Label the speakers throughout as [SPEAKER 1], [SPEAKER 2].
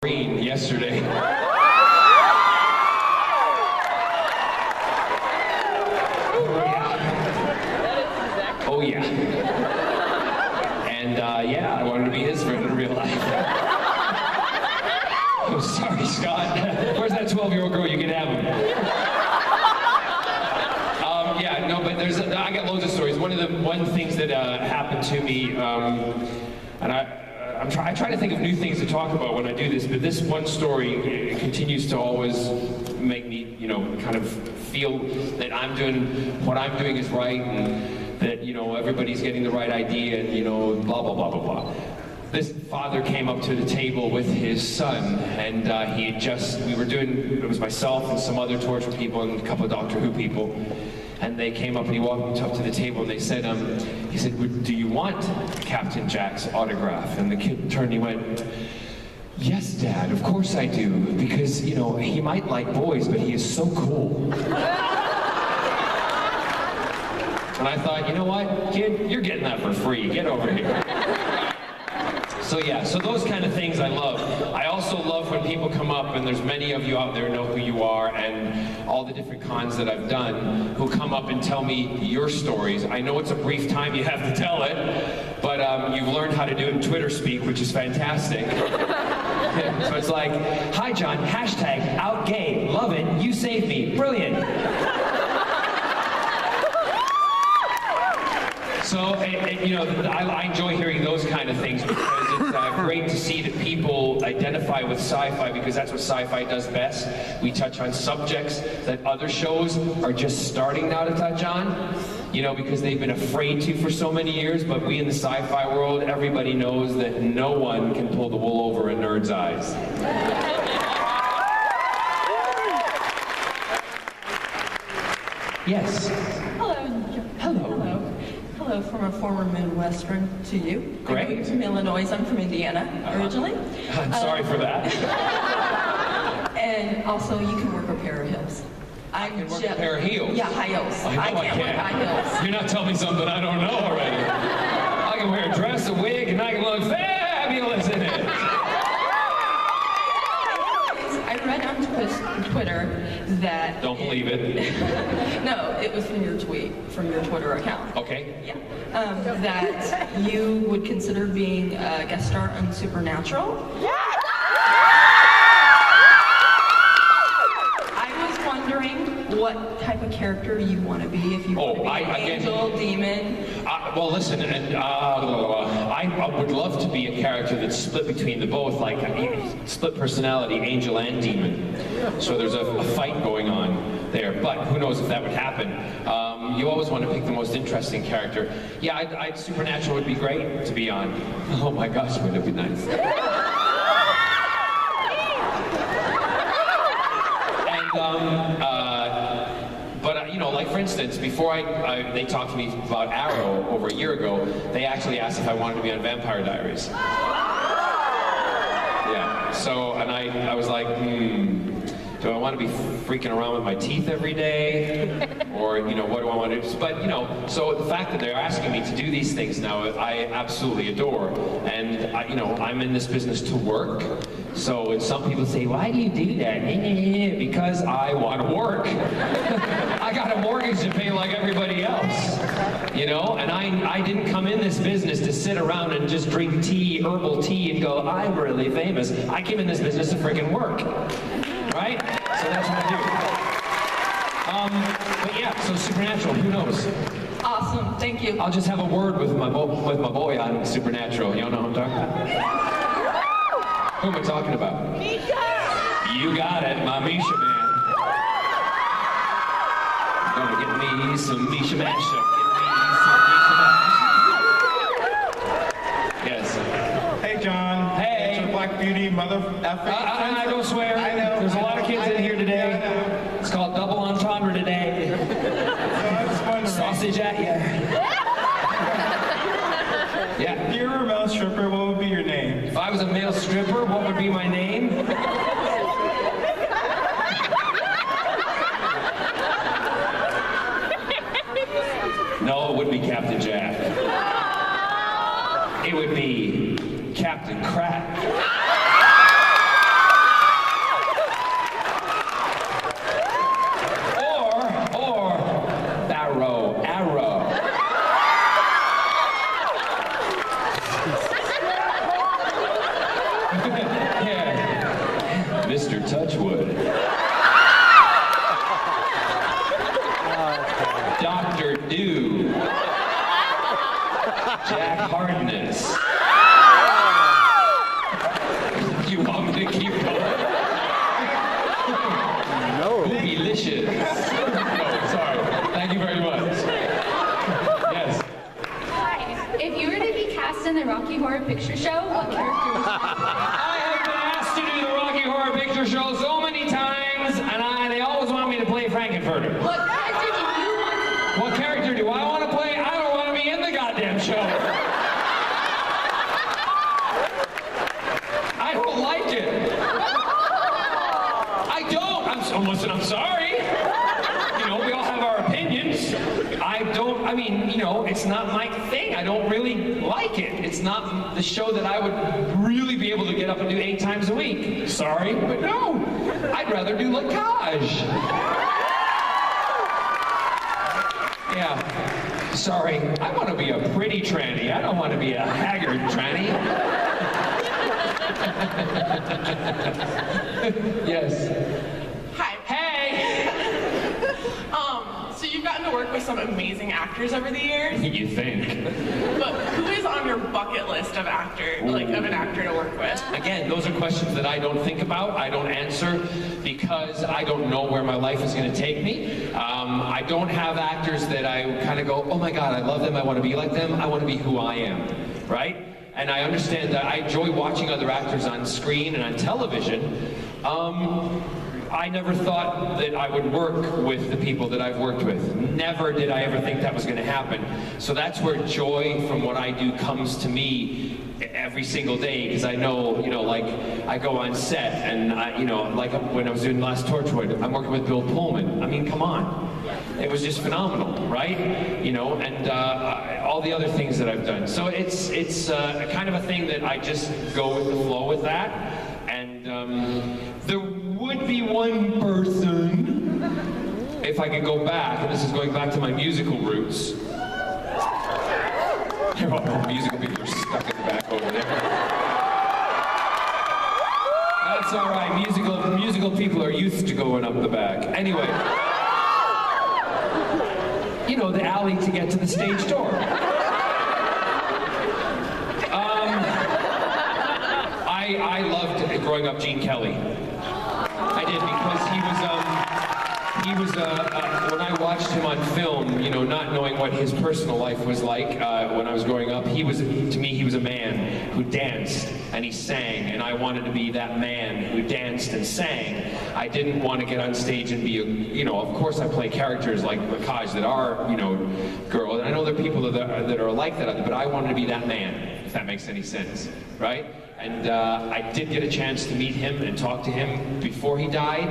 [SPEAKER 1] Yesterday. Oh yeah. And yeah, I wanted to be his friend in real life. I'm sorry, Scott. Where's that 12-year-old girl? You can have him. Yeah, no, but I got loads of stories. One things that happened to me, and I try to think of new things to talk about when I do this, but this one story continues to always make me, kind of feel that I'm doing what I'm doing is right, and that, everybody's getting the right idea, and, blah, blah, blah, blah, blah. This father came up to the table with his son, and it was myself and some other Torchwood people and a couple of Doctor Who people. And they came up and he walked up to the table and they said, he said, do you want Captain Jack's autograph? And the kid turned and he went, yes, Dad, of course I do. Because, he might like boys, but he is so cool. And I thought, you know what, kid, you're getting that for free. Get over here. So yeah, so those kind of things I love. I also love when people come up, and there's many of you out there know who you are, and all the different cons that I've done, who come up and tell me your stories. I know it's a brief time you have to tell it, but you've learned how to do it in Twitter speak, which is fantastic. So it's like, hi John, hashtag outgay, love it, you saved me, brilliant. So, I enjoy hearing those kind of things because it's great to see that people identify with sci-fi, because that's what sci-fi does best. We touch on subjects that other shows are just starting now to touch on, because they've been afraid to for so many years, but we in the sci-fi world, everybody knows that no one can pull the wool over a nerd's eyes. Yes?
[SPEAKER 2] Hello. Hello from a former Midwestern to you.
[SPEAKER 1] Great.
[SPEAKER 2] I'm from Illinois. I'm from Indiana originally.
[SPEAKER 1] I'm sorry for that.
[SPEAKER 2] And also, you can work a pair of heels.
[SPEAKER 1] I can work a pair of heels?
[SPEAKER 2] Yeah, high heels.
[SPEAKER 1] I know I
[SPEAKER 2] can't work high heels.
[SPEAKER 1] You're not telling me something I don't know already. I can wear a dress, a wig, and I can look fabulous in it.
[SPEAKER 2] I read on Twitter that...
[SPEAKER 1] Don't believe it.
[SPEAKER 2] No, it was from your tweet, from your Twitter account.
[SPEAKER 1] Okay.
[SPEAKER 2] Yeah. That you would consider being a guest star on Supernatural. Yeah! I was wondering what type of character you want to be, if you want to be an angel, demon.
[SPEAKER 1] Well, listen, and I would love to be a character that's split between the both, like split personality, angel and demon. So there's a fight going on there, but who knows if that would happen. You always want to pick the most interesting character. Yeah, Supernatural would be great to be on. Oh my gosh, wouldn't it be nice? But like for instance, before they talked to me about Arrow over a year ago, they actually asked if I wanted to be on Vampire Diaries. Yeah, so, and I was like, do I want to be freaking around with my teeth every day? Or, what do I want to do? But, so the fact that they're asking me to do these things now, I absolutely adore. And, I'm in this business to work. So when some people say, why do you do that? Because I want to work. I got a mortgage to pay like everybody else. And I didn't come in this business to sit around and just drink tea, herbal tea, and go, I'm really famous. I came in this business to freaking work. Right? So that's what I do. But yeah, so Supernatural, who knows?
[SPEAKER 2] Awesome, thank you.
[SPEAKER 1] I'll just have a word with my boy on Supernatural. You know who I'm talking about? Who am I talking about?
[SPEAKER 2] Misha!
[SPEAKER 1] You got it, my Misha man. Gonna get me some Misha mashup. Get me some Misha mashup. Yes.
[SPEAKER 3] Hey, John.
[SPEAKER 1] Hey.
[SPEAKER 3] Black Beauty, mother effing.
[SPEAKER 1] I don't swear.
[SPEAKER 3] I know.
[SPEAKER 1] There's a lot of kids in here today.
[SPEAKER 3] Yeah, I know.
[SPEAKER 1] It's called double entendre today.
[SPEAKER 3] So I was wondering.
[SPEAKER 1] Sausage at ya. Yeah.
[SPEAKER 3] If you were a male stripper, what would be your name?
[SPEAKER 1] If I was a male stripper, what would be my name? No, it wouldn't be Captain Jack. It would be Captain Crack. Mr. Torchwood. Dr. Do. Jack Hardness. You want me to keep going?
[SPEAKER 4] No.
[SPEAKER 1] Boobylicious. No, sorry. Thank you very much. Yes.
[SPEAKER 5] Hi. If you were to be cast in the Rocky Horror Picture Show, what character would you play?
[SPEAKER 1] I have been asked to do the Rocky Horror Picture Show so many times, and they always want me to play Frankenfurter.
[SPEAKER 5] What character do you want?
[SPEAKER 1] What character do I want to play? I don't want to be in the goddamn show. I don't like it. I don't. Listen, I'm sorry. You know, we all have our opinions. I mean, you know, it's not my thing. I don't really like it. It's not the show that I would really be able to get up and do 8 times a week. Sorry, but no. I'd rather do Lacage. Yeah. Sorry. I want to be a pretty tranny. I don't want to be a haggard tranny. Yes.
[SPEAKER 6] Hi.
[SPEAKER 1] Hey!
[SPEAKER 6] So you've gotten to work with some amazing actors over the years,
[SPEAKER 1] You think?
[SPEAKER 6] but who is on your bucket list of of an actor to work with?
[SPEAKER 1] Again, those are questions that I don't think about, I don't answer, because I don't know where my life is going to take me. I don't have actors that I kind of go, oh my God, I love them, I want to be like them, I want to be who I am, right? And I understand that I enjoy watching other actors on screen and on television. I never thought that I would work with the people that I've worked with. Never did I ever think that was going to happen. So that's where joy from what I do comes to me every single day, because I know, you know, like I go on set and you know, like when I was doing the last Torchwood, I'm working with Bill Pullman. I mean, come on. It was just phenomenal, right? You know, and all the other things that I've done. So it's kind of a thing that I just go with the flow with that. And there would be one person, if I could go back, and this is going back to my musical roots. Musical people are stuck in the back over there. That's all right. Musical people are used to going up the back. Anyway. You know, the alley to get to the stage door. I loved growing up Gene Kelly. I did, because when I watched him on film, you know, not knowing what his personal life was like when I was growing up, to me, he was a man who danced and he sang, and I wanted to be that man who danced and sang. I didn't want to get on stage and be you know, of course I play characters like Lacage that are, you know, girls, and I know there are people that are like that, but I wanted to be that man, if that makes any sense, right? And I did get a chance to meet him and talk to him before he died.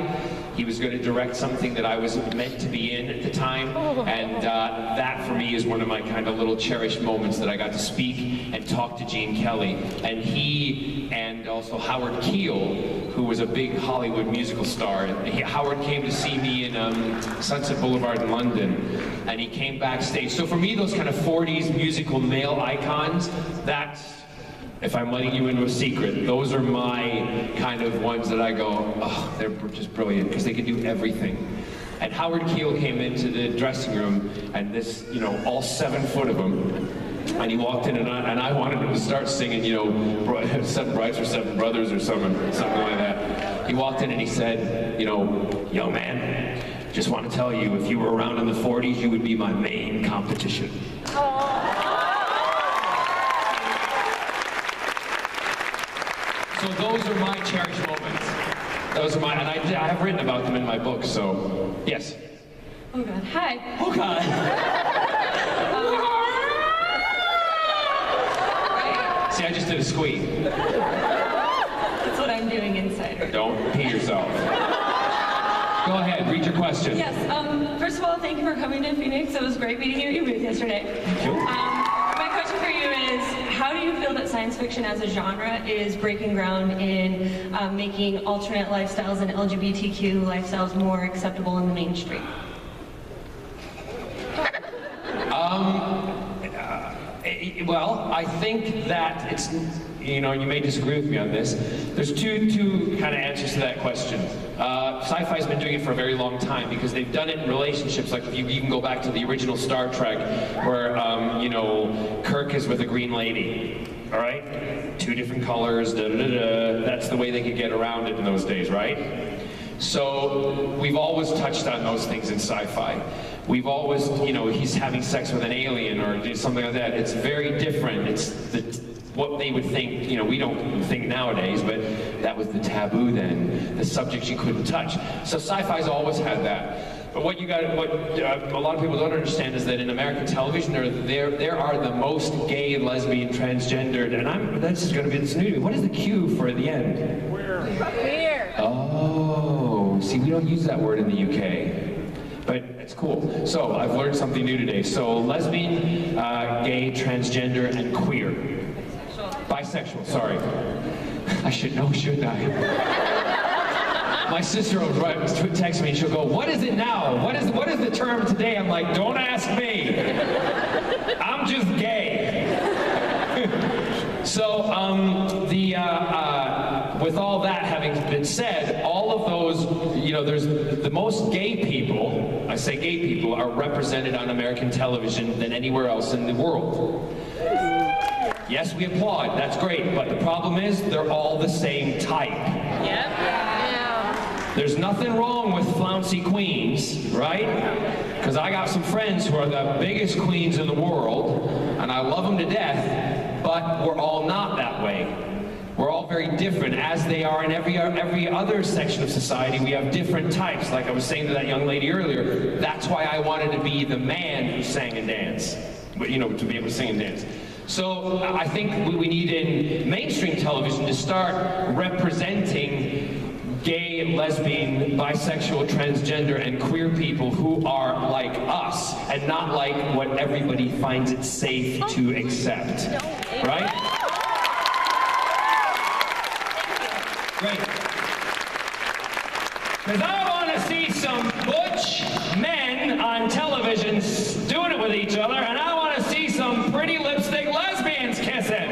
[SPEAKER 1] He was going to direct something that I was meant to be in at the time, and that for me is one of my kind of little cherished moments, that I got to speak and talk to Gene Kelly. And he, and also Howard Keel, who was a big Hollywood musical star. Howard came to see me in Sunset Boulevard in London, and he came backstage. So for me, those kind of 40s musical male icons, that's, if I'm letting you into a secret, those are my kind of ones that I go, oh, they're just brilliant, because they can do everything. And Howard Keel came into the dressing room, and this, you know, all 7 foot of him, and he walked in, and I wanted him to start singing, you know, 7 Brides or 7 Brothers or something like that. He walked in and he said, you know, young man, just want to tell you, if you were around in the 40s, you would be my main competition. So those are my cherished moments. Those are and I have written about them in my book, so, yes.
[SPEAKER 5] Oh God, hi.
[SPEAKER 1] Oh God. See, I just did a squeak.
[SPEAKER 5] That's what I'm doing inside.
[SPEAKER 1] Don't pee yourself. Go ahead, read your question.
[SPEAKER 5] Yes, first of all, thank you for coming to Phoenix. It was great meeting you at your booth yesterday.
[SPEAKER 1] Thank you.
[SPEAKER 5] My question for you is, how do you feel that science fiction as a genre is breaking ground in making alternate lifestyles and LGBTQ lifestyles more acceptable in the mainstream?
[SPEAKER 1] Well, I think that you know, you may disagree with me on this. There's two kind of answers to that question. Sci-fi's been doing it for a very long time because they've done it in relationships. Like if you can go back to the original Star Trek, where you know, Kirk is with a green lady. All right, 2 different colors. Da, da, da, da. That's the way they could get around it in those days, right? So we've always touched on those things in sci-fi. We've always, you know, he's having sex with an alien or something like that. It's very different. It's what they would think, you know, we don't think nowadays, but that was the taboo then, the subjects you couldn't touch. So sci-fi's always had that. But what a lot of people don't understand is that in American television, there are the most gay, lesbian, transgendered, and that's just going to be this new. What is the Q for the end?
[SPEAKER 4] Queer.
[SPEAKER 1] Oh, see, we don't use that word in the UK, but it's cool. So I've learned something new today. So lesbian, gay, transgender, and queer. Bisexual, sorry. I should know, shouldn't I? My sister will text me and she'll go, "What is it now? What is the term today?" I'm like, "Don't ask me. I'm just gay." So, with all that having been said, all of those, you know, there's the most gay people, I say gay people, are represented on American television than anywhere else in the world. Yes, we applaud, that's great, but the problem is they're all the same type.
[SPEAKER 4] Yep.
[SPEAKER 1] There's nothing wrong with flouncy queens, right? Because I got some friends who are the biggest queens in the world, and I love them to death, but we're all not that way. We're all very different, as they are in every other section of society. We have different types. Like I was saying to that young lady earlier, that's why I wanted to be the man who sang and danced. But, you know, to be able to sing and dance. So I think we need in mainstream television to start representing gay, lesbian, bisexual, transgender, and queer people who are like us and not like what everybody finds it safe to accept. Right? Great. Because I want to see some butch men on television doing it with each other, and I want to see some pretty lipstick lesbians kissing.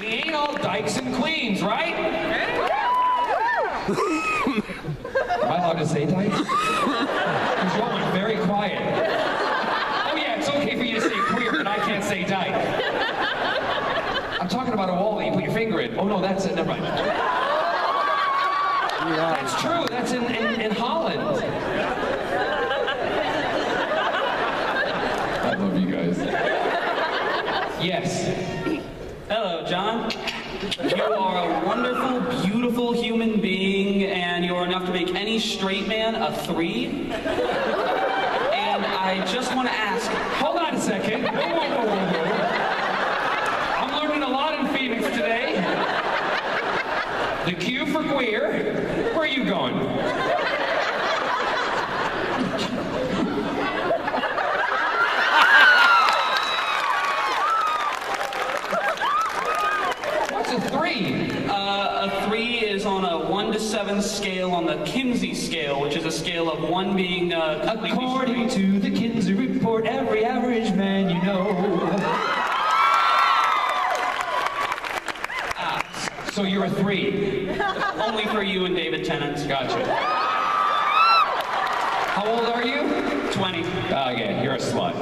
[SPEAKER 1] We ain't all dykes and queens, right? Am I allowed to say dykes? Because you all went very quiet. Oh yeah, it's okay for you to say queer, but I can't say dyke. I'm talking about a wall that you put your finger in. Oh no, that's it, never mind. That's true, that's in Holland. I love you guys. Yes.
[SPEAKER 7] Hello, John. You are a wonderful, beautiful human being, and you're enough to make any straight man a 3. And I just want to ask...
[SPEAKER 1] Hold on a second. Whoa. I'm learning a lot in Phoenix today. The Q for queer. Where are you going? What's a 3?
[SPEAKER 7] A 3 is on a 1 to 7 scale on the Kinsey scale, which is a scale of 1 being completely
[SPEAKER 1] According
[SPEAKER 7] straight.
[SPEAKER 1] to the Kinsey report, every average man you know. So you're a 3.
[SPEAKER 7] Only for you and David Tennant.
[SPEAKER 1] Gotcha. How old are you?
[SPEAKER 7] 20.
[SPEAKER 1] Oh yeah, you're a slut.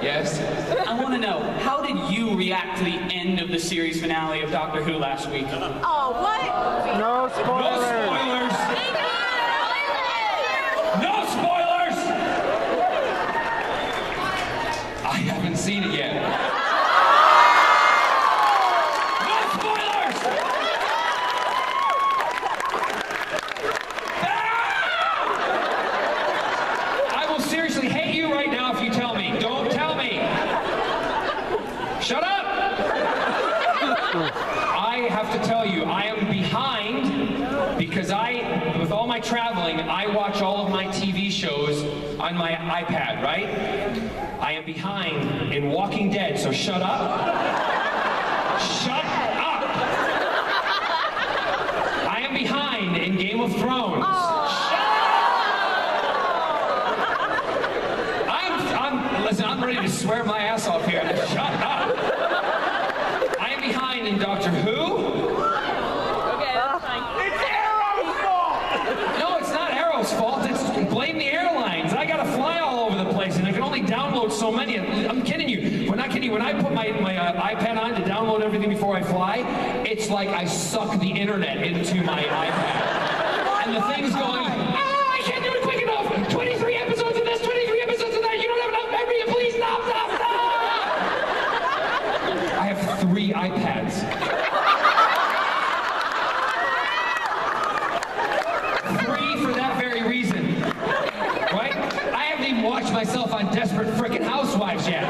[SPEAKER 1] Yes?
[SPEAKER 7] I want to know, how did you react to the end of the series finale of Doctor Who last week?
[SPEAKER 4] Oh, what?
[SPEAKER 3] No
[SPEAKER 1] No
[SPEAKER 3] spoilers.
[SPEAKER 1] spoilers! No spoilers! I haven't seen it yet. No spoilers! I will seriously hate you right now if you tell me. Don't tell me. Shut up! I have to tell you, I am behind because with all my traveling, I watch all of my TV shows on my iPad, right? I am behind in Walking Dead, so shut up. Shut up! I am behind in Game of Thrones. Shut up! Listen, I'm ready to swear my ass off here. Shut up. I am behind in Doctor Who.
[SPEAKER 4] Okay, that's fine.
[SPEAKER 3] It's Arrow's fault!
[SPEAKER 1] No, it's not Arrow's fault. It's blame the airlines. I gotta fly all over the place, and I can only download so many. I'm kidding you. We're not kidding you. When I put my iPad on to download everything before I fly, it's like I suck the internet into my iPad. And the thing's going, I can't do it quick enough. 23 episodes of this, 23 episodes of that. You don't have enough memory. Please stop. I have 3 iPads. 3 for that very reason. Right? I haven't even watched myself on Desperate Frickin' Housewives yet.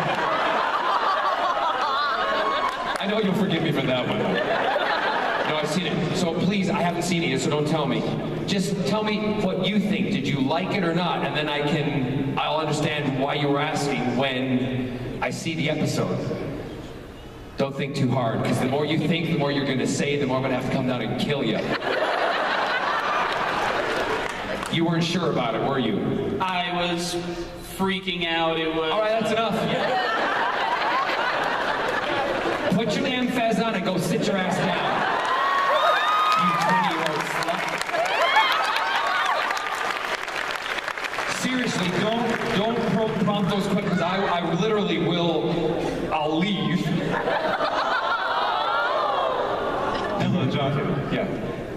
[SPEAKER 1] I know you'll forgive me for that one. No, I've seen it. So please, I haven't seen it yet, so don't tell me. Just tell me what you think. Did you like it or not? And then I'll understand why you were asking when I see the episode. Don't think too hard, because the more you think, the more you're going to say, the more I'm going to have to come down and kill you. You weren't sure about it, were you?
[SPEAKER 7] I was freaking out. It was.
[SPEAKER 1] All right, that's enough. Put your damn fez on and go sit your ass down. You 20-year-old slut. Seriously, don't prompt those questions. I literally will. I'll leave.
[SPEAKER 3] Hello, John.
[SPEAKER 1] Yeah.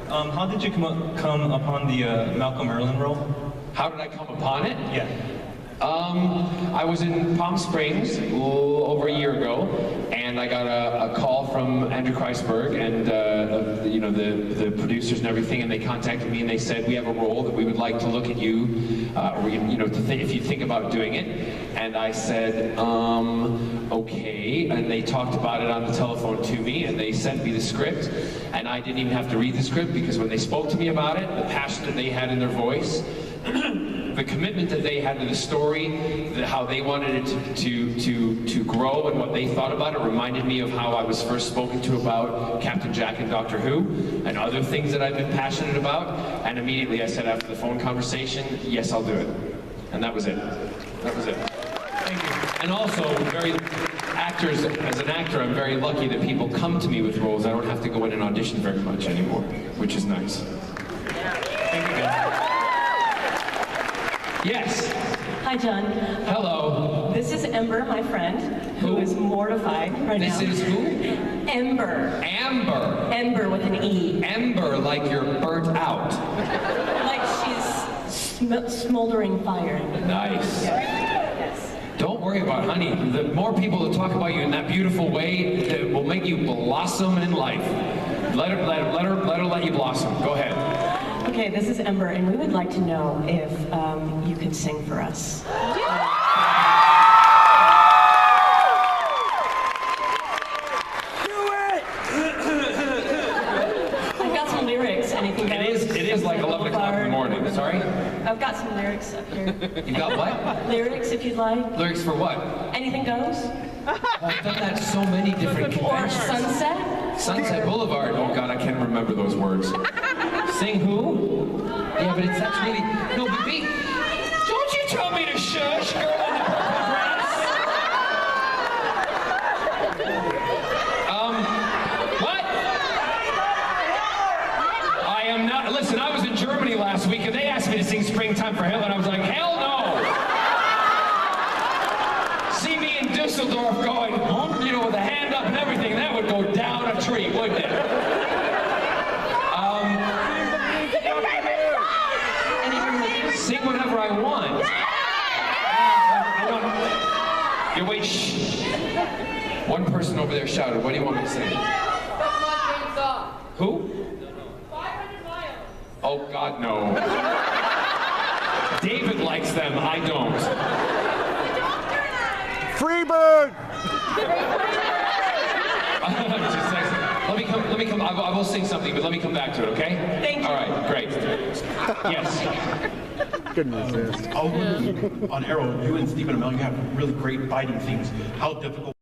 [SPEAKER 3] How did you come upon the Malcolm Merlin role?
[SPEAKER 1] How did I come upon it?
[SPEAKER 3] Yeah.
[SPEAKER 1] I was in Palm Springs over a year ago, and I got a call from Andrew Kreisberg and the producers and everything, and they contacted me and they said, we have a role that we would like to look at you, if you think about doing it. And I said, okay. And they talked about it on the telephone to me, and they sent me the script, and I didn't even have to read the script, because when they spoke to me about it, the passion that they had in their voice, the commitment that they had to the story, how they wanted it to grow and what they thought about it, reminded me of how I was first spoken to about Captain Jack and Doctor Who and other things that I've been passionate about. And immediately I said after the phone conversation, yes, I'll do it. And that was it. That was it. Thank you. And also, as an actor, I'm very lucky that people come to me with roles. I don't have to go in and audition very much anymore, which is nice. Thank you, guys. Yes.
[SPEAKER 8] Hi, John.
[SPEAKER 1] Hello.
[SPEAKER 8] This is Ember, my friend, who is mortified right now.
[SPEAKER 1] This is who?
[SPEAKER 8] Ember.
[SPEAKER 1] Amber.
[SPEAKER 8] Ember with an E.
[SPEAKER 1] Ember, like you're burnt out.
[SPEAKER 8] Like she's smoldering fire.
[SPEAKER 1] Nice.
[SPEAKER 8] Yes.
[SPEAKER 1] Don't worry about honey. The more people that talk about you in that beautiful way, it will make you blossom in life. Let her let you blossom. Go ahead.
[SPEAKER 8] Okay, this is Ember, and we would like to know if you could sing for us. I've got some lyrics. Anything goes?
[SPEAKER 1] It is like 11 o'clock in the morning. Sorry?
[SPEAKER 8] I've got some lyrics up here.
[SPEAKER 1] You got what?
[SPEAKER 8] Lyrics, if you'd like.
[SPEAKER 1] Lyrics for what?
[SPEAKER 8] Anything goes?
[SPEAKER 1] I've done that so many different
[SPEAKER 8] Or
[SPEAKER 1] conventions.
[SPEAKER 8] Sunset?
[SPEAKER 1] Sunset Boulevard. Oh God, I can't remember those words. Sing who? Yeah, but that's really no. But be. Don't you tell me to shush, girl in the purple dress. What? I am not. Listen, I was in Germany last week, and they asked me to sing "Springtime for Hell," and I was like, hell no. See me in Düsseldorf going, with a hand up and everything. That would go down a tree, wouldn't it? Sing whatever I want. You wait, shh. One person over there shouted, what do you want me to sing? Who?
[SPEAKER 6] 500 miles.
[SPEAKER 1] Oh God, no. David likes them, I don't.
[SPEAKER 9] Freebird!
[SPEAKER 1] Let me come. I will sing something, but let me come back to it, okay?
[SPEAKER 8] Thank you.
[SPEAKER 1] All right, great. Yes.
[SPEAKER 9] Goodness, yes.
[SPEAKER 10] On Arrow, you and Stephen Amell, you have really great fighting scenes. How difficult